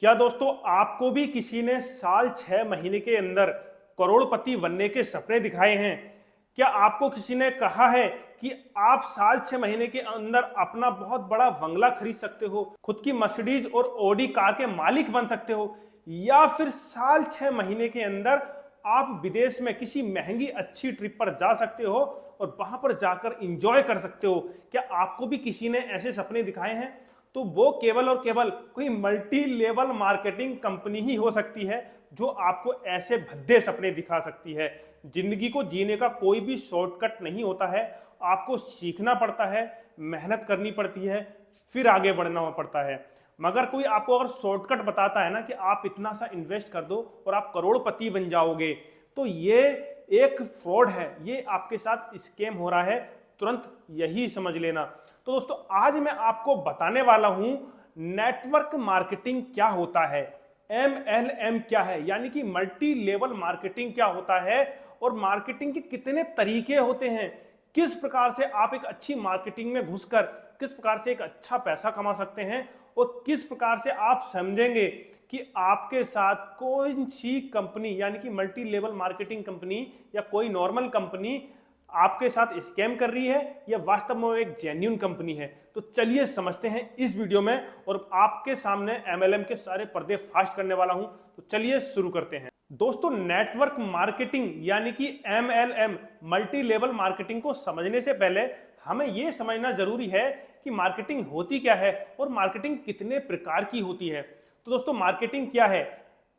क्या दोस्तों आपको भी किसी ने साल 6 महीने के अंदर करोड़पति बनने के सपने दिखाए हैं? क्या आपको किसी ने कहा है कि आप साल 6 महीने के अंदर अपना बहुत बड़ा बंगला खरीद सकते हो, खुद की मर्सिडीज और ऑडी कार के मालिक बन सकते हो, या फिर साल 6 महीने के अंदर आप विदेश में किसी महंगी अच्छी ट्रिप पर जा सकते हो और वहां पर जाकर इंजॉय कर सकते हो? क्या आपको भी किसी ने ऐसे सपने दिखाए हैं? तो वो केवल और केवल कोई मल्टी लेवल मार्केटिंग कंपनी ही हो सकती है जो आपको ऐसे भद्दे सपने दिखा सकती है। जिंदगी को जीने का कोई भी शॉर्टकट नहीं होता है, आपको सीखना पड़ता है, मेहनत करनी पड़ती है, फिर आगे बढ़ना पड़ता है। मगर कोई आपको अगर शॉर्टकट बताता है ना कि आप इतना सा इन्वेस्ट कर दो और आप करोड़पति बन जाओगे, तो ये एक फ्रॉड है, ये आपके साथ स्कैम हो रहा है, तुरंत यही समझ लेना। तो दोस्तों आज मैं आपको बताने वाला हूं नेटवर्क मार्केटिंग क्या होता है, MLM क्या है, यानी कि मल्टी लेवल मार्केटिंग क्या होता है और मार्केटिंग के कितने तरीके होते हैं, किस प्रकार से आप एक अच्छी मार्केटिंग में घुसकर किस प्रकार से एक अच्छा पैसा कमा सकते हैं और किस प्रकार से आप समझेंगे कि आपके साथ कौन सी कंपनी यानी कि मल्टी लेवल मार्केटिंग कंपनी या कोई नॉर्मल कंपनी आपके साथ स्कैम कर रही है या वास्तव में एक जेन्युइन कंपनी है। तो चलिए समझते हैं इस वीडियो में और आपके सामने MLM के सारे पर्दे फास्ट करने वाला हूं। तो चलिए शुरू करते हैं। दोस्तों नेटवर्क मार्केटिंग यानी कि MLM मल्टी लेवल मार्केटिंग को समझने से पहले हमें यह समझना जरूरी है कि मार्केटिंग होती क्या है और मार्केटिंग कितने प्रकार की होती है। तो दोस्तों मार्केटिंग क्या है?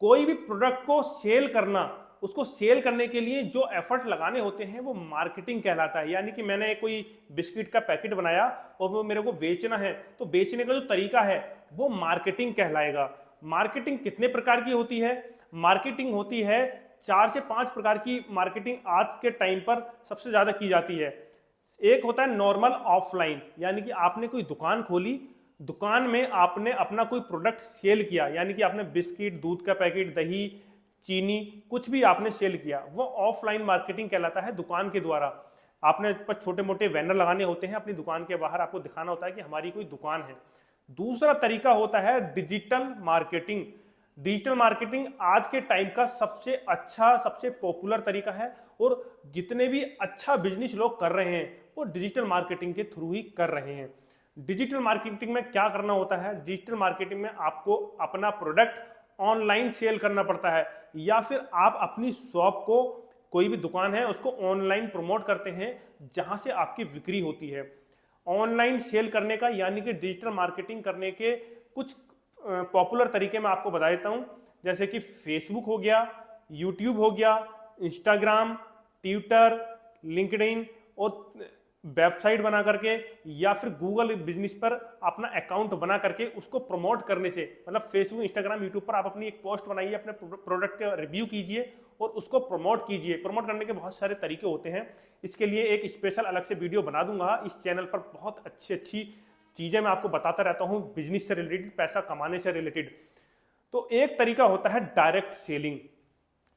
कोई भी प्रोडक्ट को सेल करना, उसको सेल करने के लिए जो एफर्ट लगाने होते हैं वो मार्केटिंग कहलाता है। यानी कि मैंने कोई बिस्किट का पैकेट बनाया और वो मेरे को बेचना है, तो बेचने का जो तरीका है वो मार्केटिंग कहलाएगा। मार्केटिंग कितने प्रकार की होती है? मार्केटिंग होती है 4 से 5 प्रकार की। मार्केटिंग आज के टाइम पर सबसे ज्यादा की जाती है। एक होता है नॉर्मल ऑफलाइन, यानी कि आपने कोई दुकान खोली, दुकान में आपने अपना कोई प्रोडक्ट सेल किया, यानी कि आपने बिस्किट, दूध का पैकेट, दही, चीनी, कुछ भी आपने सेल किया, वो ऑफलाइन मार्केटिंग कहलाता है। दुकान के द्वारा आपने छोटे मोटे बैनर लगाने होते हैं अपनी दुकान के बाहर, आपको दिखाना होता है कि हमारी कोई दुकान है। दूसरा तरीका होता है डिजिटल मार्केटिंग। डिजिटल मार्केटिंग आज के टाइम का सबसे अच्छा, सबसे पॉपुलर तरीका है और जितने भी अच्छा बिजनेस लोग कर रहे हैं वो डिजिटल मार्केटिंग के थ्रू ही कर रहे हैं। डिजिटल मार्केटिंग में क्या करना होता है? डिजिटल मार्केटिंग में आपको अपना प्रोडक्ट ऑनलाइन सेल करना पड़ता है, या फिर आप अपनी शॉप को, कोई भी दुकान है उसको ऑनलाइन प्रमोट करते हैं जहां से आपकी बिक्री होती है। ऑनलाइन सेल करने का यानी कि डिजिटल मार्केटिंग करने के कुछ पॉपुलर तरीके मैं आपको बता देता हूं, जैसे कि फेसबुक हो गया, यूट्यूब हो गया, इंस्टाग्राम, ट्विटर, लिंक्डइन और वेबसाइट बना करके या फिर गूगल बिजनेस पर अपना अकाउंट बना करके उसको प्रमोट करने से, मतलब फेसबुक, इंस्टाग्राम, यूट्यूब पर आप अपनी एक पोस्ट बनाइए, अपने प्रोडक्ट का रिव्यू कीजिए और उसको प्रमोट कीजिए। प्रमोट करने के बहुत सारे तरीके होते हैं, इसके लिए एक स्पेशल अलग से वीडियो बना दूंगा इस चैनल पर। बहुत अच्छी अच्छी चीजें मैं आपको बताता रहता हूं बिजनेस से रिलेटेड, पैसा कमाने से रिलेटेड। तो एक तरीका होता है डायरेक्ट सेलिंग।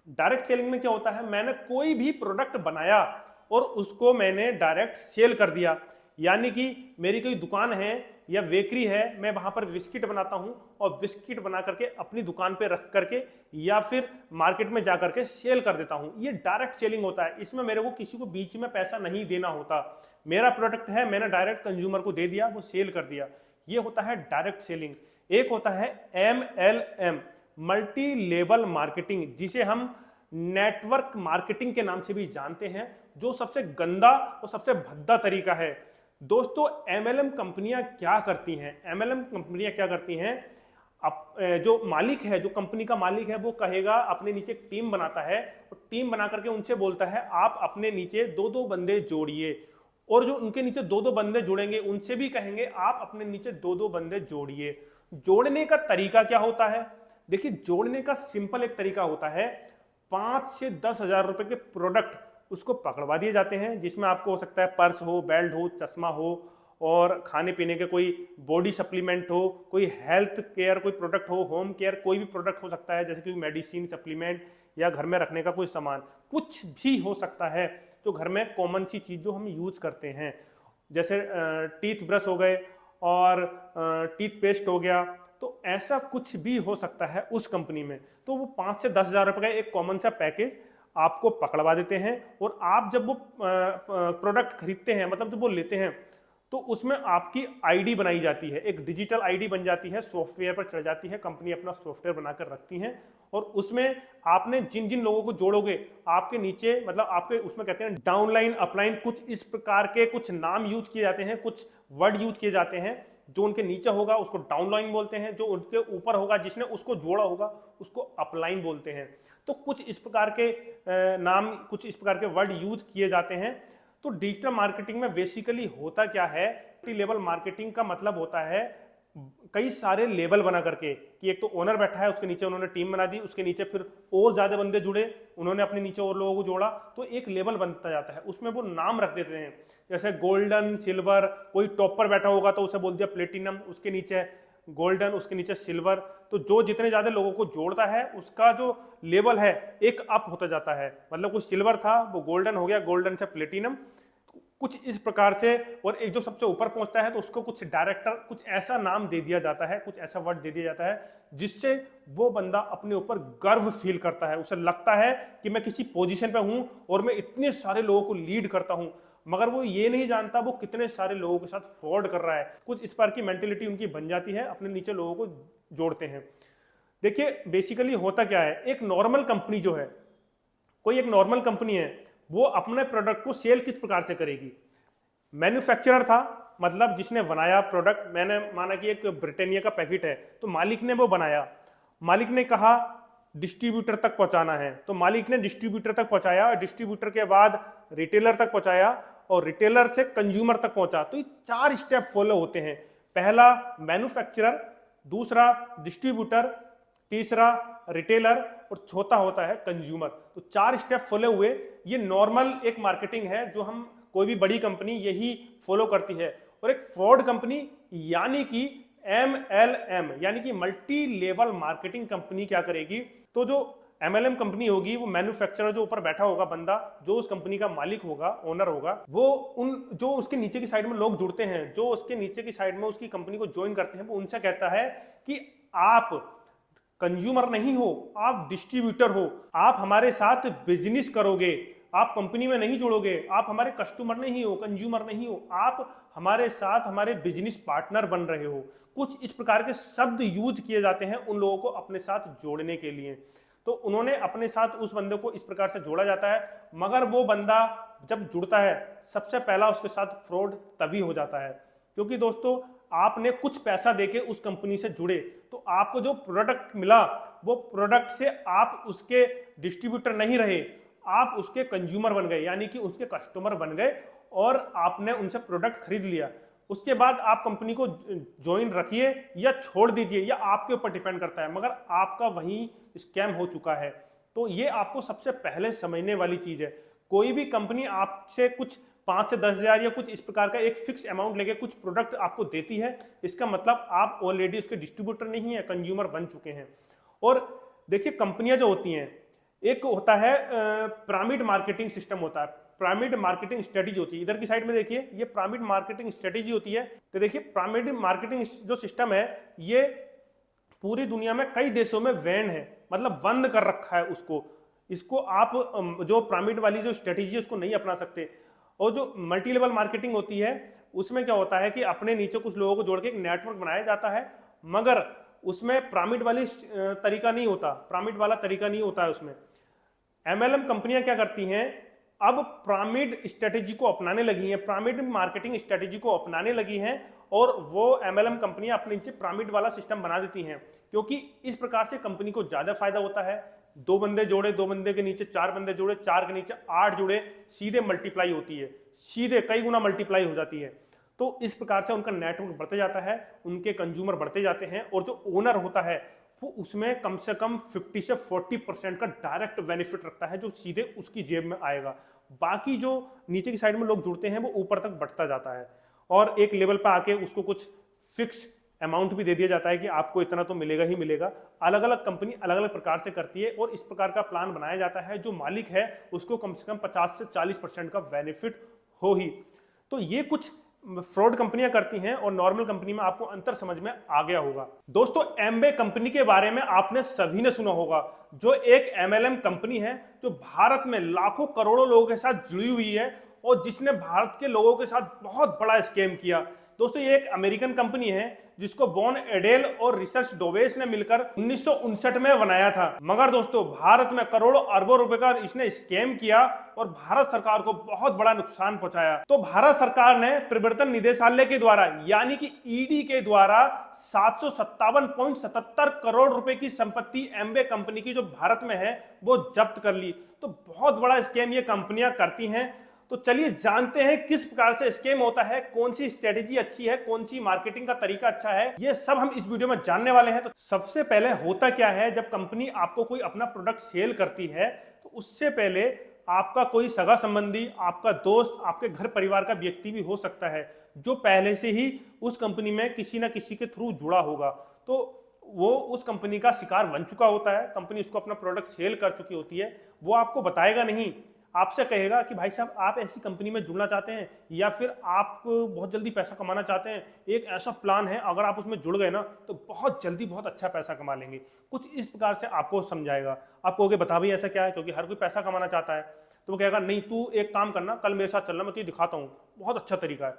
डायरेक्ट सेलिंग में क्या होता है? मैंने कोई भी प्रोडक्ट बनाया और उसको मैंने डायरेक्ट सेल कर दिया, यानी कि मेरी कोई दुकान है या बेकरी है, मैं वहां पर बिस्किट बनाता हूं और बिस्किट बना करके अपनी दुकान पे रख करके या फिर मार्केट में जा करके सेल कर देता हूं। ये डायरेक्ट सेलिंग होता है। इसमें मेरे को किसी को बीच में पैसा नहीं देना होता। मेरा प्रोडक्ट है, मैंने डायरेक्ट कंज्यूमर को दे दिया, वो सेल कर दिया। ये होता है डायरेक्ट सेलिंग। एक होता है MLM मल्टी लेवल मार्केटिंग, जिसे हम नेटवर्क मार्केटिंग के नाम से भी जानते हैं, जो सबसे गंदा और सबसे भद्दा तरीका है। दोस्तों MLM कंपनियां क्या करती हैं? MLM कंपनियां क्या करती हैं? जो मालिक है, जो कंपनी का मालिक है, वो कहेगा, अपने नीचे एक टीम बनाता है और टीम बना करके उनसे बोलता है आप अपने नीचे 2-2 बंदे जोड़िए, और जो उनके नीचे 2-2 बंदे जुड़ेंगे उनसे भी कहेंगे आप अपने नीचे 2-2 बंदे जोड़िए। जोड़ने का तरीका क्या होता है? देखिए, जोड़ने का सिंपल एक तरीका होता है, 5 से 10 हजार रुपए के प्रोडक्ट उसको पकड़वा दिए जाते हैं, जिसमें आपको हो सकता है पर्स हो, बेल्ट हो, चश्मा हो और खाने पीने के कोई बॉडी सप्लीमेंट हो, कोई हेल्थ केयर कोई प्रोडक्ट हो, होम केयर कोई भी प्रोडक्ट हो सकता है, जैसे कि मेडिसिन, सप्लीमेंट या घर में रखने का कोई सामान, कुछ भी हो सकता है जो घर में कॉमन सी चीज जो हम यूज करते हैं, जैसे टीथ ब्रश हो गए और टीथ पेस्ट हो गया। तो ऐसा कुछ भी हो सकता है उस कंपनी में। तो वो 5 से 10 हज़ार रुपए का एक कॉमन सा पैकेज आपको पकड़वा देते हैं, और आप जब वो प्रोडक्ट खरीदते हैं, मतलब जब वो लेते हैं, तो उसमें आपकी आईडी बनाई जाती है, एक डिजिटल आईडी बन जाती है, सॉफ्टवेयर पर चढ़ जाती है, कंपनी अपना सॉफ्टवेयर बनाकर रखती है, और उसमें आपने जिन जिन लोगों को जोड़ोगे, आपके नीचे मतलब आपके उसमें कहते हैं डाउनलाइन अपलाइन, कुछ इस प्रकार के कुछ नाम यूज किए जाते हैं, कुछ वर्ड यूज किए जाते हैं। जो उनके नीचे होगा उसको डाउनलाइन बोलते हैं, जो उनके ऊपर होगा जिसने उसको जोड़ा होगा उसको अपलाइन बोलते हैं। तो कुछ इस प्रकार के नाम, कुछ इस प्रकार के वर्ड यूज किए जाते हैं। तो डिजिटल मार्केटिंग में बेसिकली होता क्या है, मल्टी लेवल मार्केटिंग का मतलब होता है कई सारे लेवल बना करके, कि एक तो ओनर बैठा है, उसके नीचे उन्होंने टीम बना दी, उसके नीचे फिर और ज्यादा बंदे जुड़े, उन्होंने अपने नीचे और लोगों को जोड़ा, तो एक लेवल बनता जाता है। उसमें वो नाम रख देते हैं, जैसे गोल्डन, सिल्वर, कोई टॉप पर बैठा होगा तो उसे बोल दिया प्लेटिनम, उसके नीचे गोल्डन, उसके नीचे सिल्वर। तो जो जितने ज्यादा लोगों को जोड़ता है उसका जो लेवल है एक अप होता जाता है, मतलब कुछ सिल्वर था वो गोल्डन हो गया, गोल्डन से प्लेटिनम, कुछ इस प्रकार से। और एक जो सबसे ऊपर पहुंचता है तो उसको कुछ डायरेक्टर, कुछ ऐसा नाम दे दिया जाता है, कुछ ऐसा वर्ड दे दिया जाता है जिससे वो बंदा अपने ऊपर गर्व फील करता है, उसे लगता है कि मैं किसी पोजीशन पे हूं और मैं इतने सारे लोगों को लीड करता हूं। मगर वो ये नहीं जानता वो कितने सारे लोगों के साथ फ्रॉड कर रहा है। कुछ इस प्रकार की मेंटेलिटी उनकी बन जाती है, अपने नीचे लोगों को जोड़ते हैं। देखिए बेसिकली होता क्या है, एक नॉर्मल कंपनी जो है, कोई एक नॉर्मल कंपनी है, वो अपने प्रोडक्ट को सेल किस प्रकार से करेगी। मैन्युफैक्चरर था, मतलब जिसने बनाया प्रोडक्ट, मैंने माना कि एक ब्रिटानिया का पैकेट है, तो मालिक ने वो बनाया, मालिक ने कहा डिस्ट्रीब्यूटर तक पहुंचाना है, तो मालिक ने डिस्ट्रीब्यूटर तक पहुंचाया, डिस्ट्रीब्यूटर के बाद रिटेलर तक पहुंचाया, और रिटेलर से कंज्यूमर तक पहुंचा। तो ये 4 स्टेप फॉलो होते हैं। पहला मैन्युफैक्चरर, दूसरा डिस्ट्रीब्यूटर, तीसरा रिटेलर, और चौथा होता है कंज्यूमर। तो 4 स्टेप फॉलो हुए। ये नॉर्मल एक मार्केटिंग है जो हम, कोई भी बड़ी कंपनी यही फॉलो करती है। और एक फ्रॉड कंपनी यानी कि MLM यानी कि मल्टी लेवल मार्केटिंग कंपनी क्या करेगी, तो जो MLM कंपनी होगी, वो मैन्युफैक्चरर जो ऊपर बैठा होगा बंदा, जो उस कंपनी का मालिक होगा, ओनर होगा, वो उन जो उसके नीचे की साइड में लोग जुड़ते हैं, जो उसके नीचे की साइड में उसकी कंपनी को ज्वाइन करते हैं, वो उनसे कहता है कि आप कंज्यूमर नहीं हो, आप डिस्ट्रीब्यूटर हो, आप हमारे साथ बिजनेस करोगे, आप कंपनी में नहीं जुड़ोगे, आप हमारे कस्टमर नहीं हो, कंज्यूमर नहीं हो, आप हमारे साथ हमारे बिजनेस पार्टनर बन रहे हो। कुछ इस प्रकार के शब्द यूज किए जाते हैं उन लोगों को अपने साथ जोड़ने के लिए। तो उन्होंने अपने साथ उस बंदे को इस प्रकार से जोड़ा जाता है, मगर वो बंदा जब जुड़ता है सबसे पहला उसके साथ फ्रॉड तभी हो जाता है, क्योंकि दोस्तों आपने कुछ पैसा देके उस कंपनी से जुड़े, तो आपको जो प्रोडक्ट मिला वो प्रोडक्ट से आप उसके डिस्ट्रीब्यूटर नहीं रहे, आप उसके कंज्यूमर बन गए, यानी कि उसके कस्टमर बन गए, और आपने उनसे प्रोडक्ट खरीद लिया। उसके बाद आप कंपनी को ज्वाइन रखिए या छोड़ दीजिए, या आपके ऊपर डिपेंड करता है, मगर आपका वहीं स्कैम हो चुका है। तो ये आपको सबसे पहले समझने वाली चीज है। कोई भी कंपनी आपसे कुछ 5 से 10 हज़ार या कुछ इस प्रकार का एक फिक्स अमाउंट लेके कुछ प्रोडक्ट आपको देती है, इसका मतलब आप ऑलरेडी उसके डिस्ट्रीब्यूटर नहीं है, कंज्यूमर बन चुके हैं। और देखिए कंपनियां जो होती हैं, एक होता है पिरामिड मार्केटिंग सिस्टम होता है, पिरामिड मार्केटिंग स्ट्रेटेजी होती है। इधर की साइड में देखिए ये पिरामिड मार्केटिंग स्ट्रेटेजी होती है। तो देखिए पिरामिड मार्केटिंग जो सिस्टम है ये पूरी दुनिया में कई देशों में बैन है, मतलब बंद कर रखा है उसको। इसको आप जो पिरामिड वाली जो स्ट्रेटेजी है उसको नहीं अपना सकते। और जो मल्टी लेवल मार्केटिंग होती है उसमें क्या होता है कि अपने नीचे कुछ लोगों को जोड़ के एक नेटवर्क बनाया जाता है, मगर उसमें पिरामिड वाली तरीका नहीं होता, पिरामिड वाला तरीका नहीं होता है उसमें। MLM कंपनियां क्या करती हैं, अब पिरामिड स्ट्रेटेजी को अपनाने लगी हैं, पिरामिड मार्केटिंग स्ट्रेटेजी को अपनाने लगी हैं, और वो MLM कंपनियां अपने नीचे पिरामिड वाला सिस्टम बना देती हैं, क्योंकि इस प्रकार से कंपनी को ज्यादा फायदा होता है। 2 बंदे जोड़े, 2 बंदे के नीचे 4 बंदे जोड़े, 4 के नीचे 8 जुड़े, सीधे मल्टीप्लाई होती है, सीधे कई गुना मल्टीप्लाई हो जाती है। तो इस प्रकार से उनका नेटवर्क बढ़ते जाता है, उनके कंज्यूमर बढ़ते जाते हैं, और जो ओनर होता है वो उसमें कम से कम 50 से 40% का डायरेक्ट बेनिफिट रखता है, जो सीधे उसकी जेब में आएगा। बाकी जो नीचे की साइड में लोग जुड़ते हैं वो ऊपर तक बढ़ता जाता है, और एक लेवल पर आके उसको कुछ फिक्स अमाउंट भी दे दिया जाता है कि आपको इतना तो मिलेगा ही मिलेगा। अलग अलग कंपनी अलग अलग प्रकार से करती है, और इस प्रकार का प्लान बनाया जाता है जो मालिक है उसको कम से कम 50 से 40% का बेनिफिट हो ही। तो ये कुछ फ्रॉड कंपनियां करती हैं और नॉर्मल कंपनी में आपको अंतर समझ में आ गया होगा। दोस्तों, एमवे कंपनी के बारे में आपने सभी ने सुना होगा, जो एक एमएलएम कंपनी है जो भारत में लाखों करोड़ों लोगों के साथ जुड़ी हुई है और जिसने भारत के लोगों के साथ बहुत बड़ा स्कैम किया। दोस्तों, ये एक अमेरिकन कंपनी है जिसको बॉन एडेल और रिसर्च डोवेस ने मिलकर 1959 में बनाया था। मगर दोस्तों, भारत में करोड़ों अरबों रुपए का इसने स्कैम किया और भारत सरकार को बहुत बड़ा नुकसान पहुंचाया। तो भारत सरकार ने प्रवर्तन निदेशालय के द्वारा यानी कि ईडी के द्वारा 757.77 करोड़ रुपए की संपत्ति एमवे कंपनी की जो भारत में है वो जब्त कर ली। तो बहुत बड़ा स्कैम ये कंपनियां करती हैं। तो चलिए जानते हैं किस प्रकार से स्कैम होता है, कौन सी स्ट्रेटेजी अच्छी है, कौन सी मार्केटिंग का तरीका अच्छा है, ये सब हम इस वीडियो में जानने वाले हैं। तो सबसे पहले होता क्या है, जब कंपनी आपको कोई अपना प्रोडक्ट सेल करती है तो उससे पहले आपका कोई सगा संबंधी, आपका दोस्त, आपके घर परिवार का व्यक्ति भी हो सकता है जो पहले से ही उस कंपनी में किसी ना किसी के थ्रू जुड़ा होगा। तो वो उस कंपनी का शिकार बन चुका होता है, कंपनी उसको अपना प्रोडक्ट सेल कर चुकी होती है। वो आपको बताएगा नहीं, आपसे कहेगा कि भाई साहब आप ऐसी कंपनी में जुड़ना चाहते हैं या फिर आप बहुत जल्दी पैसा कमाना चाहते हैं, एक ऐसा प्लान है, अगर आप उसमें जुड़ गए ना तो बहुत जल्दी बहुत अच्छा पैसा कमा लेंगे। कुछ इस प्रकार से आपको समझाएगा। आप कहोगे बता भाई ऐसा क्या है, क्योंकि हर कोई पैसा कमाना चाहता है। तो वो कहेगा नहीं, तू एक काम करना, कल मेरे साथ चलना, मैं तुझे दिखाता हूँ, बहुत अच्छा तरीका है।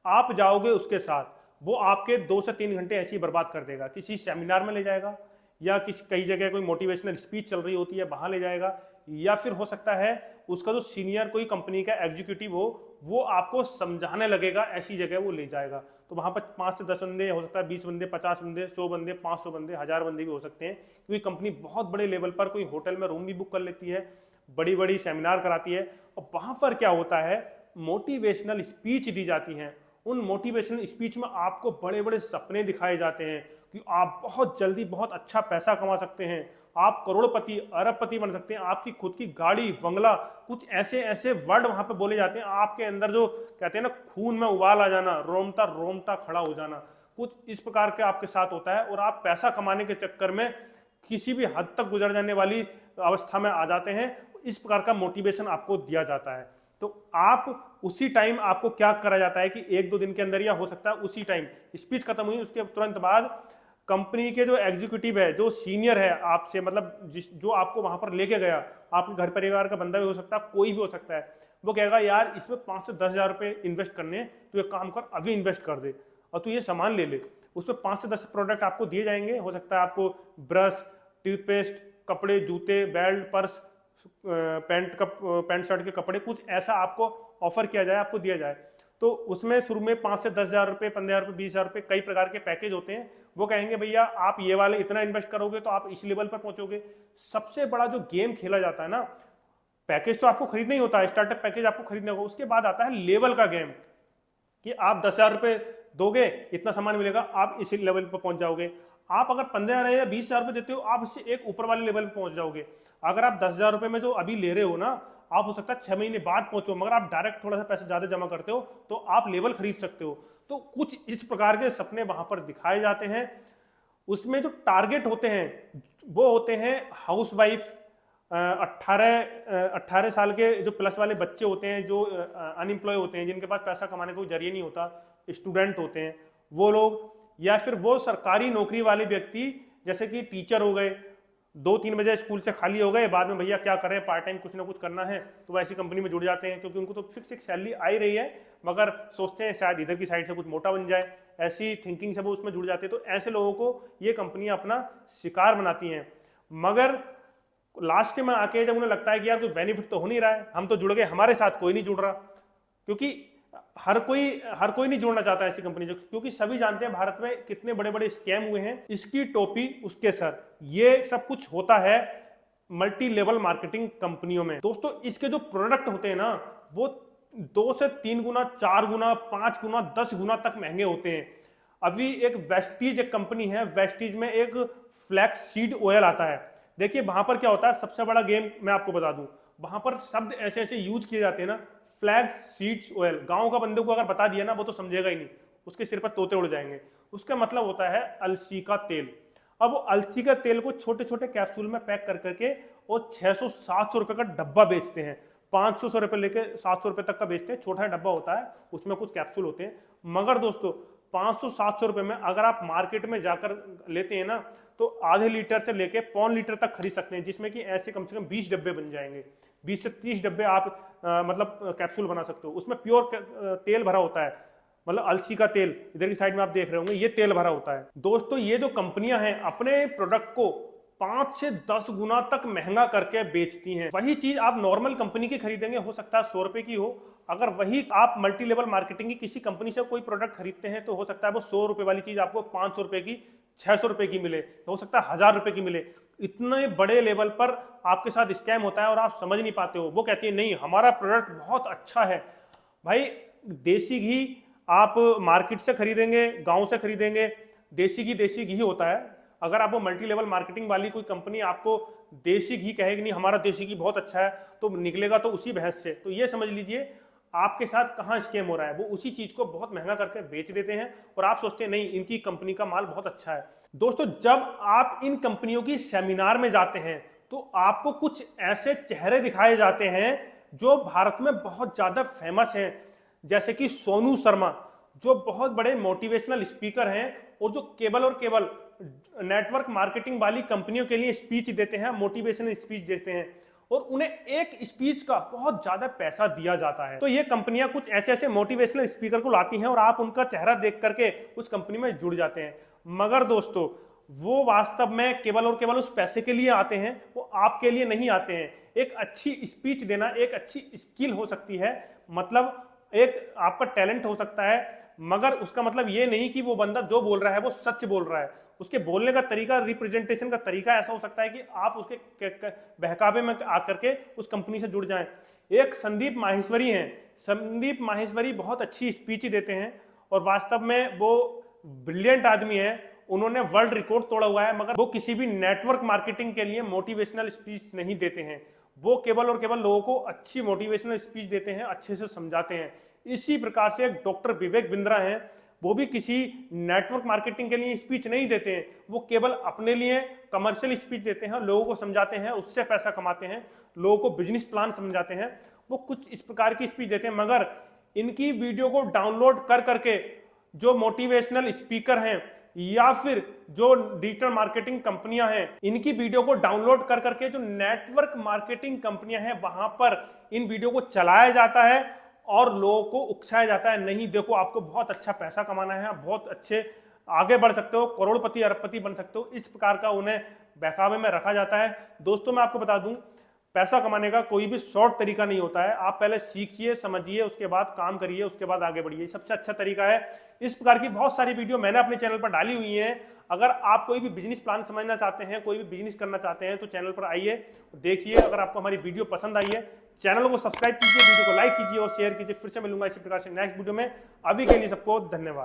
आप जाओगे उसके साथ, वो आपके 2 से 3 घंटे ऐसे ही बर्बाद कर देगा। किसी सेमिनार में ले जाएगा या किसी कई जगह कोई मोटिवेशनल स्पीच चल रही होती है वहां ले जाएगा, या फिर हो सकता है उसका जो सीनियर कोई कंपनी का एग्जीक्यूटिव हो वो आपको समझाने लगेगा, ऐसी जगह वो ले जाएगा। तो वहां पर 5 से 10 बंदे हो सकता है, 20 बंदे, 50 बंदे, 100 बंदे, 500 बंदे, 1000 बंदे भी हो सकते हैं, क्योंकि कंपनी बहुत बड़े लेवल पर कोई होटल में रूम भी बुक कर लेती है, बड़ी बड़ी सेमिनार कराती है। और वहां पर क्या होता है, मोटिवेशनल स्पीच दी जाती हैं। उन मोटिवेशनल स्पीच में आपको बड़े बड़े सपने दिखाए जाते हैं कि आप बहुत जल्दी बहुत अच्छा पैसा कमा सकते हैं, आप करोड़पति अरबपति बन सकते हैं, आपकी खुद की गाड़ी बंगला, कुछ ऐसे ऐसे वर्ड वहां पे बोले जाते हैं, आपके अंदर जो कहते हैं ना खून में उबाल आ जाना, रोमता रोमता खड़ा हो जाना, कुछ इस प्रकार के आपके साथ होता है। और आप पैसा कमाने के चक्कर में किसी भी हद तक गुजर जाने वाली अवस्था में आ जाते हैं। इस प्रकार का मोटिवेशन आपको दिया जाता है। तो आप उसी टाइम आपको क्या करा जाता है कि 1-2 दिन के अंदर, या हो सकता है उसी टाइम स्पीच खत्म हुई उसके तुरंत बाद कंपनी के जो एग्जीक्यूटिव है, जो सीनियर है आपसे, मतलब जो आपको वहां पर लेके गया, आपके घर परिवार का बंदा भी हो सकता है, कोई भी हो सकता है, वो कहेगा यार इसमें 5 से 10 हजार रुपए इन्वेस्ट करने, तो एक काम कर अभी इन्वेस्ट कर दे और तू ये सामान ले ले। उसमें 5 से 10 प्रोडक्ट आपको दिए जाएंगे। हो सकता है आपको ब्रश, टूथपेस्ट, कपड़े, जूते, बेल्ट, पर्स, पैंट शर्ट के कपड़े, कुछ ऐसा आपको ऑफर किया जाए, आपको दिया जाए। तो उसमें शुरू में 5 से 10 हजार रुपये, 15 हजार रुपये, 20 हजार रुपये, कई प्रकार के पैकेज होते हैं। वो कहेंगे भैया आप ये वाले इतना इन्वेस्ट करोगे तो आप इस लेवल पर पहुंचोगे। सबसे बड़ा जो गेम खेला जाता है ना, पैकेज तो आपको खरीदना ही होता है, स्टार्टअप पैकेज आपको खरीदना होगा, उसके बाद आता है लेवल का गेम कि आप 10 हजार रुपये दोगे, इतना सामान मिलेगा, आप इसी लेवल पर पहुंच जाओगे। आप अगर 15 हजार या 20 हजार रुपये देते हो, आप इससे एक ऊपर वाले लेवल पर पहुंच जाओगे। अगर आप 10 हजार रुपये में जो अभी ले रहे हो ना, आप हो सकता है 6 महीने बाद पहुंचो, मगर आप डायरेक्ट थोड़ा सा पैसा ज्यादा जमा करते हो तो आप लेवल खरीद सकते हो। तो कुछ इस प्रकार के सपने वहां पर दिखाए जाते हैं। उसमें जो टारगेट होते हैं वो होते हैं हाउसवाइफ, 18 साल के जो प्लस वाले बच्चे होते हैं, जो अनएम्प्लॉय होते हैं, जिनके पास पैसा कमाने का कोई जरिए नहीं होता, स्टूडेंट होते हैं वो लोग, या फिर वो सरकारी नौकरी वाले व्यक्ति जैसे कि टीचर हो गए, 2-3 बजे स्कूल से खाली हो गए, बाद में भैया क्या करें, पार्ट टाइम कुछ ना कुछ करना है, तो वो ऐसी कंपनी में जुड़ जाते हैं, क्योंकि उनको तो फिक्स एक सैलरी आ ही रही है, मगर सोचते हैं शायद इधर की साइड से कुछ मोटा बन जाए, ऐसी थिंकिंग से वो उसमें जुड़ जाते हैं। तो ऐसे लोगों को ये कंपनियां अपना शिकार बनाती हैं। मगर लास्ट में आके जब उन्हें लगता है कि यार कोई बेनिफिट तो हो नहीं रहा है, हम तो जुड़ गए, हमारे साथ कोई नहीं जुड़ रहा, क्योंकि हर कोई नहीं जुड़ना चाहता ऐसी कंपनी, क्योंकि सभी जानते हैं भारत में कितने बड़े बड़े स्कैम हुए हैं। इसकी टोपी उसके सर, ये सब कुछ होता है मल्टी लेवल मार्केटिंग कंपनियों में। दोस्तों, इसके जो प्रोडक्ट होते हैं ना, वो 2 से 3 गुना, 4 गुना, 5 गुना, 10 गुना तक महंगे होते हैं। अभी एक वेस्टीज एक कंपनी है, वेस्टीज में एक फ्लैक्स सीड ऑयल आता है। देखिए वहां पर क्या होता है, सबसे बड़ा गेम मैं आपको बता दूं, वहां पर शब्द ऐसे ऐसे यूज किए जाते हैं ना, फ्लैक्स सीड्स ऑयल, गांव का बंदे को अगर बता दिया ना, वो तो समझेगा ही नहीं, उसके सिर पर तोते उड़ जाएंगे। उसका मतलब होता है अलसी का तेल। अब वो अलसी का तेल को छोटे छोटे कैप्सूल में पैक कर करके और 600-700 रुपए का डब्बा बेचते हैं, 500 रुपए लेके 700 रुपए तक का बेचते हैं। छोटा डब्बा होता है, उसमें कुछ कैप्सूल होते हैं, मगर दोस्तों 500-700 रुपए में अगर आप मार्केट में जाकर लेते हैं ना, तो आधे लीटर से लेके पौन लीटर तक खरीद सकते हैं, जिसमें कि ऐसे कम से कम 20 डब्बे बन जाएंगे। 20 से 30 डब्बे आप मतलब कैप्सूल बना सकते हो। उसमें प्योर तेल भरा होता है, मतलब अलसी का तेल, इधर की साइड में आप देख रहे होंगे ये तेल भरा होता है। दोस्तों ये जो कंपनियां हैं अपने प्रोडक्ट को 5 से 10 गुना तक महंगा करके बेचती हैं। वही चीज आप नॉर्मल कंपनी की खरीदेंगे, हो सकता है 100 रुपए की हो। अगर वही आप मल्टी लेवल मार्केटिंग की किसी कंपनी से कोई प्रोडक्ट खरीदते हैं, तो हो सकता है वो 100 रुपए वाली चीज आपको 500 रुपए की, 600 रुपए की मिले, हो सकता है 1000 रुपए की मिले। इतने बड़े लेवल पर आपके साथ स्कैम होता है और आप समझ नहीं पाते हो। वो कहती है नहीं हमारा प्रोडक्ट बहुत अच्छा है। भाई देसी घी आप मार्केट से खरीदेंगे, गांव से खरीदेंगे, देसी घी होता है। अगर आप वो मल्टी लेवल मार्केटिंग वाली कोई कंपनी आपको देसी घी कहेगी नहीं हमारा देसी घी बहुत अच्छा है, तो निकलेगा तो उसी भैंस से। तो ये समझ लीजिए आपके साथ कहाँ स्कैम हो रहा है। वो उसी चीज को बहुत महंगा करके बेच देते हैं और आप सोचते हैं नहीं इनकी कंपनी का माल बहुत अच्छा है। दोस्तों जब आप इन कंपनियों की सेमिनार में जाते हैं तो आपको कुछ ऐसे चेहरे दिखाए जाते हैं जो भारत में बहुत ज्यादा फेमस हैं, जैसे कि सोनू शर्मा, जो बहुत बड़े मोटिवेशनल स्पीकर हैं और जो केवल नेटवर्क मार्केटिंग वाली कंपनियों के लिए स्पीच देते हैं, मोटिवेशनल स्पीच देते हैं, और उन्हें एक स्पीच का बहुत ज्यादा पैसा दिया जाता है। तो ये कंपनियां कुछ ऐसे मोटिवेशनल स्पीकर को लाती हैं और आप उनका चेहरा देख करके उस कंपनी में जुड़ जाते हैं। मगर दोस्तों वो वास्तव में केवल उस पैसे के लिए आते हैं, वो आपके लिए नहीं आते हैं। एक अच्छी स्पीच देना एक अच्छी स्किल हो सकती है, मतलब एक आपका टैलेंट हो सकता है, मगर उसका मतलब ये नहीं कि वो बंदा जो बोल रहा है वो सच बोल रहा है। उसके बोलने का तरीका, रिप्रेजेंटेशन का तरीका ऐसा हो सकता है कि आप उसके बहकावे में आकर के उस कंपनी से जुड़ जाएं। एक संदीप माहेश्वरी हैं, संदीप माहेश्वरी बहुत अच्छी स्पीच देते हैं और वास्तव में वो ब्रिलियंट आदमी है। उन्होंने वर्ल्ड रिकॉर्ड तोड़ा हुआ है, मगर वो किसी भी नेटवर्क मार्केटिंग के लिए मोटिवेशनल स्पीच नहीं देते हैं। वो केवल लोगों को अच्छी मोटिवेशनल स्पीच देते हैं, अच्छे से समझाते हैं। इसी प्रकार से डॉक्टर विवेक बिंद्रा हैं, वो भी किसी नेटवर्क मार्केटिंग के लिए स्पीच नहीं देते हैं, वो केवल अपने लिए कमर्शियल स्पीच देते हैं, लोगों को समझाते हैं, उससे पैसा कमाते हैं, लोगों को बिजनेस प्लान समझाते हैं। वो कुछ इस प्रकार की स्पीच देते हैं, मगर इनकी वीडियो को डाउनलोड कर करके जो मोटिवेशनल स्पीकर हैं या फिर जो डिजिटल मार्केटिंग कंपनियां हैं, इनकी वीडियो को डाउनलोड कर करके जो नेटवर्क मार्केटिंग कंपनियां हैं वहां पर इन वीडियो को चलाया जाता है और लोगों को उकसाया जाता है, नहीं देखो आपको बहुत अच्छा पैसा कमाना है, आप बहुत अच्छे आगे बढ़ सकते हो, करोड़पति अरबपति बन सकते हो। इस प्रकार का उन्हें बहकावे में रखा जाता है। दोस्तों मैं आपको बता दूं, पैसा कमाने का कोई भी शॉर्ट तरीका नहीं होता है। आप पहले सीखिए, समझिए, उसके बाद काम करिए, उसके बाद आगे बढ़िए, सबसे अच्छा तरीका है। इस प्रकार की बहुत सारी वीडियो मैंने अपने चैनल पर डाली हुई हैं। अगर आप कोई भी बिजनेस प्लान समझना चाहते हैं, कोई भी बिजनेस करना चाहते हैं, तो चैनल पर आइए, देखिए। अगर आपको हमारी वीडियो पसंद आई है, चैनल को सब्सक्राइब कीजिए, वीडियो को लाइक कीजिए और शेयर कीजिए। फिर से मिलूंगा इसी प्रकार से नेक्स्ट वीडियो में। अभी के लिए सबको धन्यवाद।